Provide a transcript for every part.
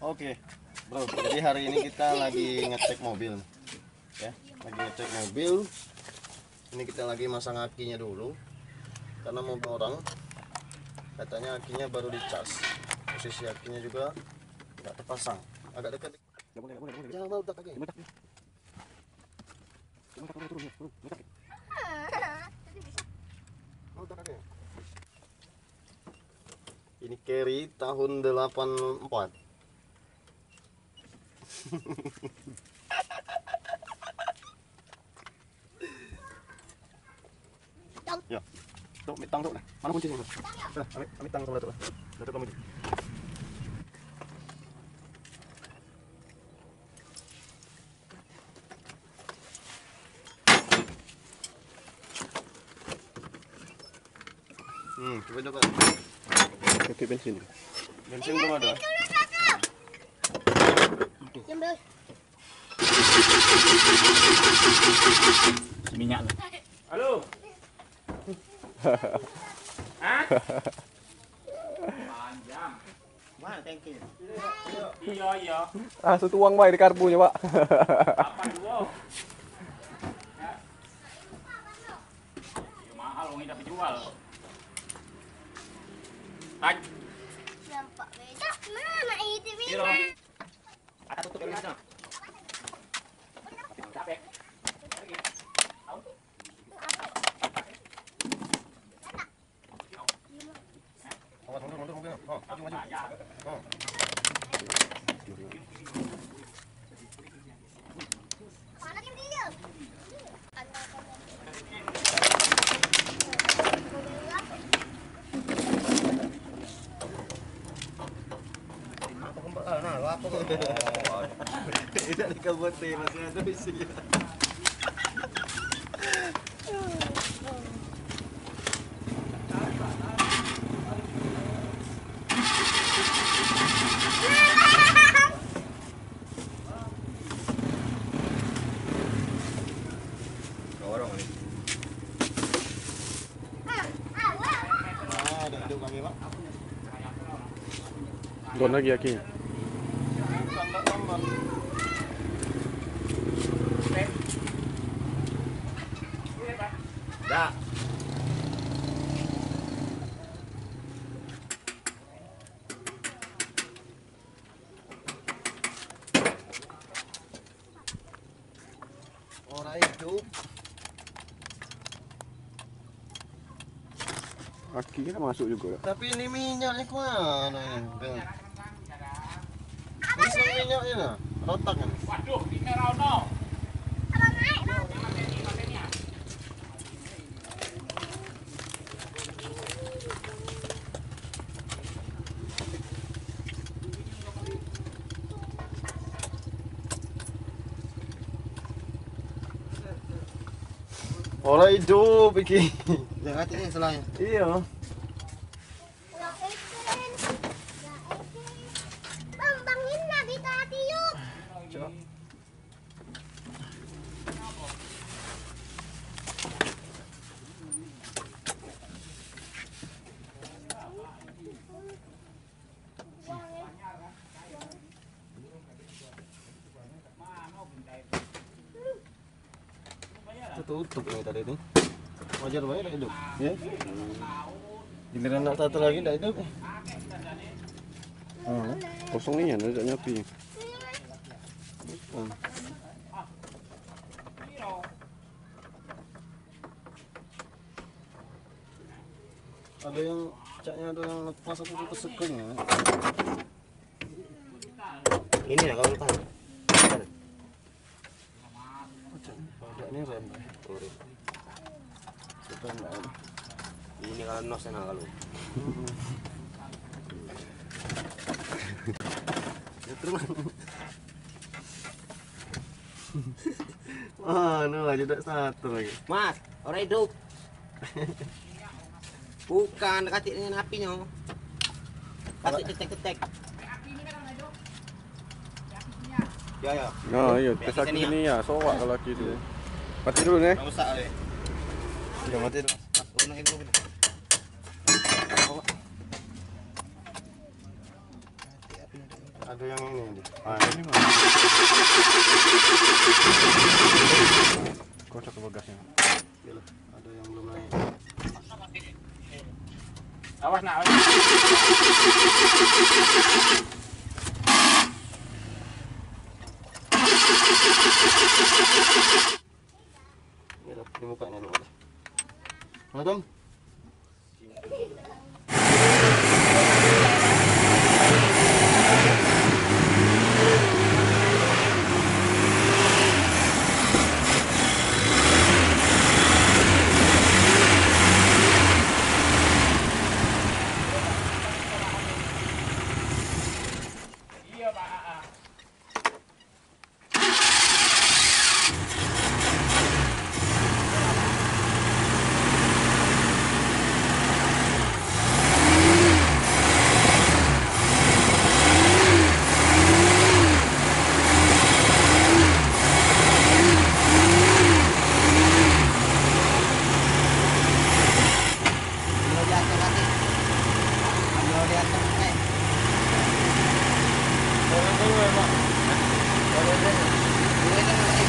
Oke, bro. Jadi hari ini kita lagi ngecek mobil, ya. Lagi ngecek mobil. Ini kita lagi masang akinya dulu, karena mobil orang katanya akinya baru dicas. Posisi akinya juga nggak terpasang, agak dekat. Nggak boleh. Jangan bawa tak kaki. Ini carry tahun 84. Ya, tuh, tang tuh, mana kuncinya? Ambil tang sebelah tuh, tuh kamu. Coba. Pakai bensin. Bensin belum ada. Minyak lah. Halo. Hah? Panjang. Mana tangki? Iya. Ah, setuang baik di karbunya, Pak. Apa dulu? Ya. Mahal wong tidak dijual. Hai. Nampak beda. Mana itu Kiro. beda? Ada tutup di sana. Capek. Mundur mobil. Oh, maju. Oh. Mana dia? Tidak dikabutin, masih ada isi. Dorong ini. Ada hidup lagi, Pak. Don lagi aki. Tambah. Ya. Orang hidup. Akinya masuk juga. Tapi ini minyaknya kemana ini? Ini minyaknya nah, rotak kan? Waduh, di Merono. Abang naik, Bang. Orang hidup iki. Jangan hati ini selanya. Iya. Bang, ini lagi tadi yuk. Coba. Tutup nih tadi itu. Wajar banget tak hidup, ya. Giliran nak satu lagi tak hidup. Kosong nih ya, ada nyapi. Ada yang catnya ada yang lepas atau kesekeng ya. Ini lah kawan tahu. Ada ini rem. Rem ada. Ini kalau nos enak kalau. Ya terus. Wah, nu aja tak satu lagi. Mas, orang hidup. Bukan dekat dengan apinya. Kasih ketek-ketek. Ya. Nah, iya, tes aki ini ya, soak kalau aki itu. Mati dulu nih. Rusak deh. Sudah mati dulu. Unahin dulu. Ada yang ini. Ini mah. Kocok ke bagasinya. Yalah, ada yang belum naik. Awas nak. Yalah, di mukanya dulu. Mana Tom? Iya Pak. Ambil di atas nanti. Ambil di atas nanti. Orang dulu ya, Pak. Orang dulu. Dulu itu nanti.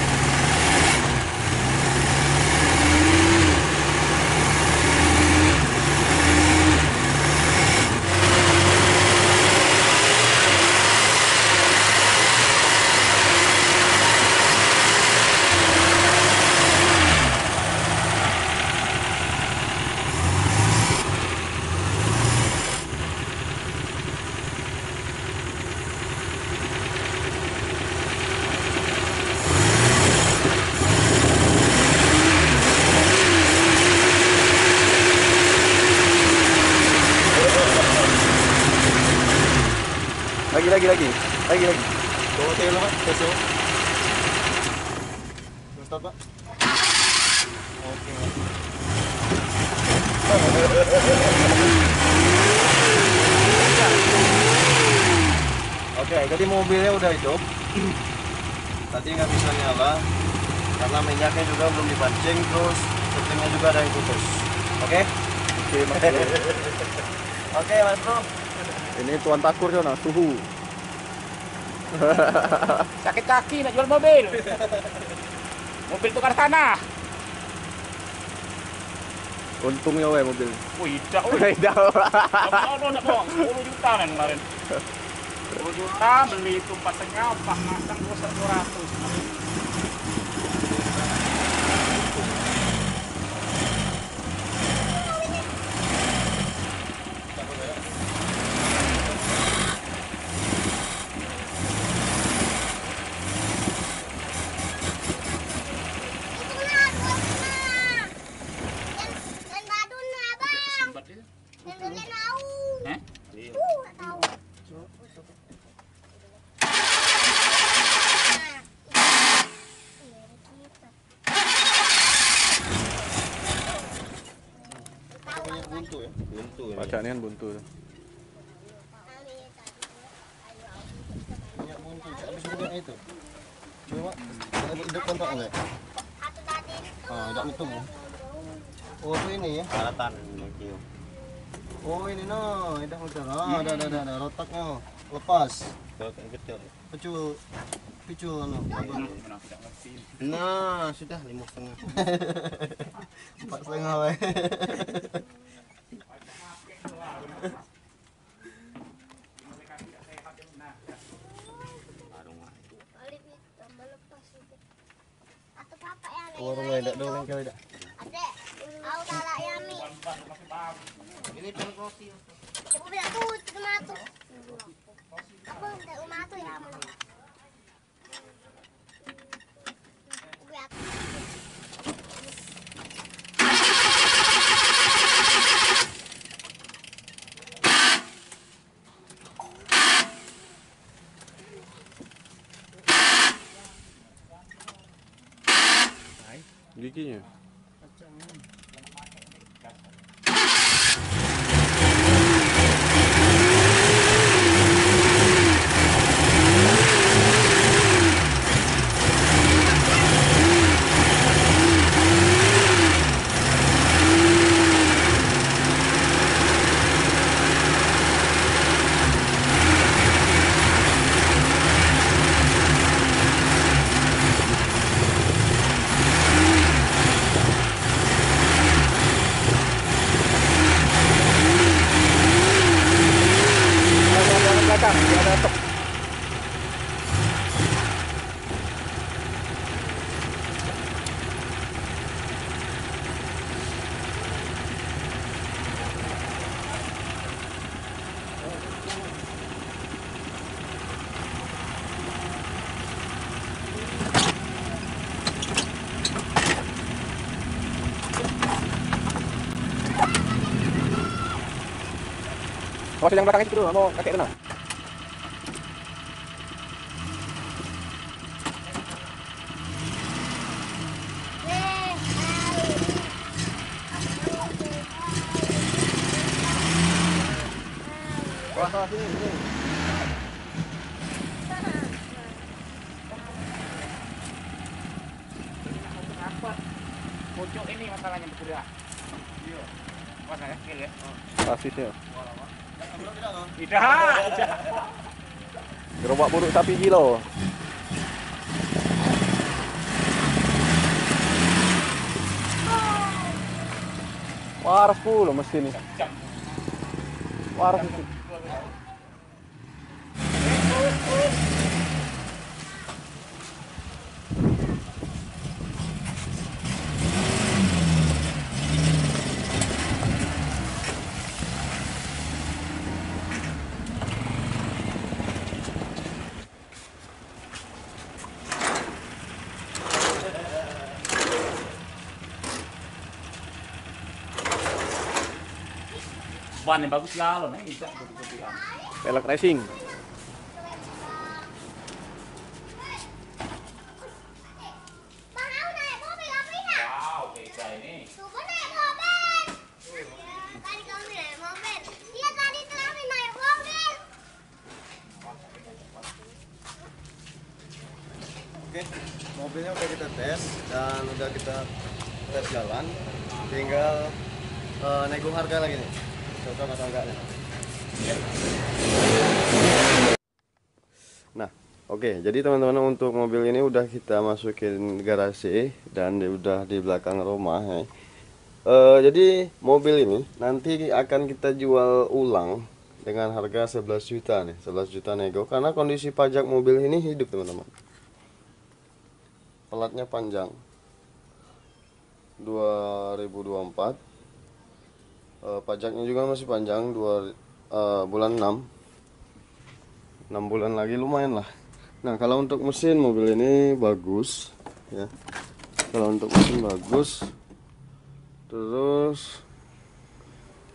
Lagi. Bawa tayo lahat. Keso. Start, Pak. Oke. Oke, jadi mobilnya udah hidup. Tadi nggak bisa nyala karena minyaknya juga belum dipancing, terus setimnya juga ada yang putus. Oke? Oke, Mas Bro. Oke, Mas Bro. Ini Tuan Takur Jona, suhu. Sakit kaki nak jual mobil. Mobil tukar tanah. Untungnya we mobil. Wih, dah. Wih. Tidak. Apa nak bohong? 10 juta kan kemarin. 10 juta beli itu 4,5, Pak masang 200. Itu lah, dua setengah. Dan badun lah, Bang. Simbat dia. Dan dolen tahu. Eh? Nggak tahu. Punya buntu ya. Buntu ya. Bacaan kan buntu. Punya buntu. Habis juga itu. Coba ada hidup kontak enggak? Atau tadi itu. Ah, tidak itu. Oh, itu ini ya. Alatan Kio. Oh, ini no, tidak muter. Ah, ada rotaknya. Lepas. Betul. Picu anu. abang. Nah, sudah 5,5. 4,5 we. Balik itu, tambah lepas itu. Atau papa yang Warung we dak dong kali dak. Adek, aku talak yami. Ini perlu roti. Aku bilang tuh, rumah tuh. Aku udah rumah tuh ya, mana? Aku bilang, Giginya. Awas yang belakang itu dulu, mau kakek tenang. Awas sini. Pojok ini masalahnya bergerak. Iya. Masalahnya kecil ya. Pasisnya. Tidak. Gerobak buruk sapi kilo. Waras pula mesin ini. Waras mesin. Ban yang bagus lah, nih bisa kepikiran. Pelek racing. Bang, aku naik mobil apa ini? Wow, beda ini. Coba naik mobil. Tadi kami naik mobil. Iya, tadi kami naik mobil. Oke, mobilnya udah kita tes dan udah kita tes jalan. Tinggal nego harga lagi nih. Cocok atau enggak nih. Nah, oke. Jadi teman-teman, untuk mobil ini udah kita masukin garasi dan udah di belakang rumah ya. Jadi mobil ini nanti akan kita jual ulang dengan harga 11 juta nih, 11 juta nego, karena kondisi pajak mobil ini hidup teman-teman. Pelatnya panjang 2024. Pajaknya juga masih panjang, bulan 6 bulan lagi, lumayan lah. Nah, kalau untuk mesin mobil ini bagus ya. Kalau untuk mesin bagus. Terus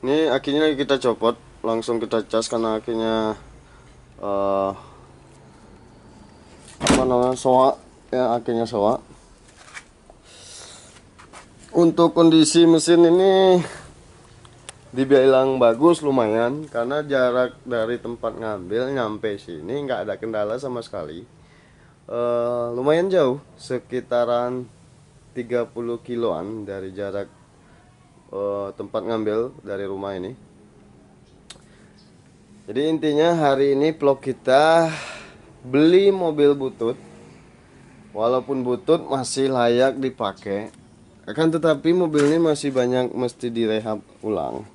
ini akinya lagi kita copot, langsung kita cas karena akinya apa namanya, soak ya, akinya soak. Untuk kondisi mesin ini dibilang bagus lumayan, karena jarak dari tempat ngambil nyampe sini nggak ada kendala sama sekali. Lumayan jauh, sekitaran 30 kiloan dari jarak tempat ngambil dari rumah ini. Jadi intinya hari ini vlog kita beli mobil butut. Walaupun butut masih layak dipakai, akan tetapi mobil ini masih banyak mesti direhab ulang.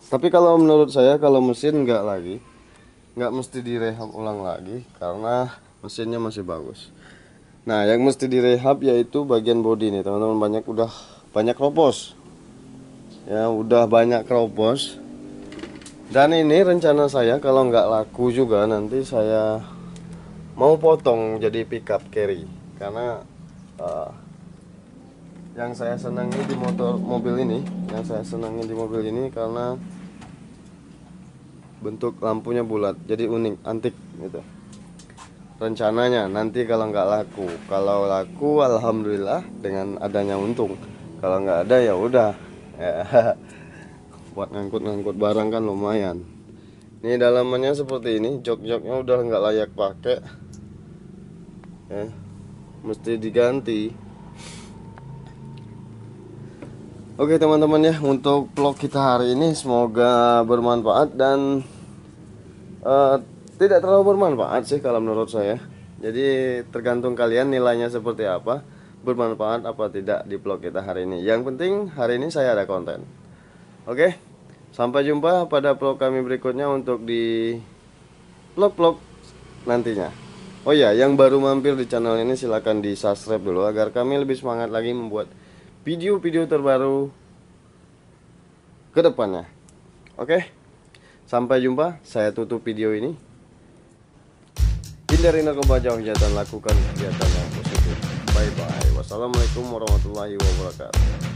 Tapi kalau menurut saya, kalau mesin nggak mesti direhab ulang lagi karena mesinnya masih bagus. Nah, yang mesti direhab yaitu bagian bodi nih teman-teman, udah banyak keropos. Ya, udah banyak keropos. Dan ini rencana saya kalau nggak laku juga nanti saya mau potong jadi pickup carry, karena yang saya senangi di mobil ini karena bentuk lampunya bulat, jadi unik, antik gitu. Rencananya nanti kalau nggak laku, kalau laku alhamdulillah dengan adanya untung, kalau nggak ada ya udah ya. Buat ngangkut barang kan lumayan. Ini dalamannya seperti ini, jok-joknya udah nggak layak pakai ya, mesti diganti. Oke teman-teman ya, untuk vlog kita hari ini semoga bermanfaat dan tidak terlalu bermanfaat sih kalau menurut saya. Jadi tergantung kalian nilainya seperti apa, bermanfaat apa tidak di vlog kita hari ini. Yang penting hari ini saya ada konten. Oke, sampai jumpa pada vlog kami berikutnya untuk di vlog-vlog nantinya. Oh ya, yang baru mampir di channel ini silahkan di subscribe dulu agar kami lebih semangat lagi membuat video-video terbaru ke depannya. Oke, sampai jumpa. Saya tutup video ini. Hindari narkoba, jauh kejahatan, lakukan kegiatan yang positif. Bye bye. Wassalamualaikum warahmatullahi wabarakatuh.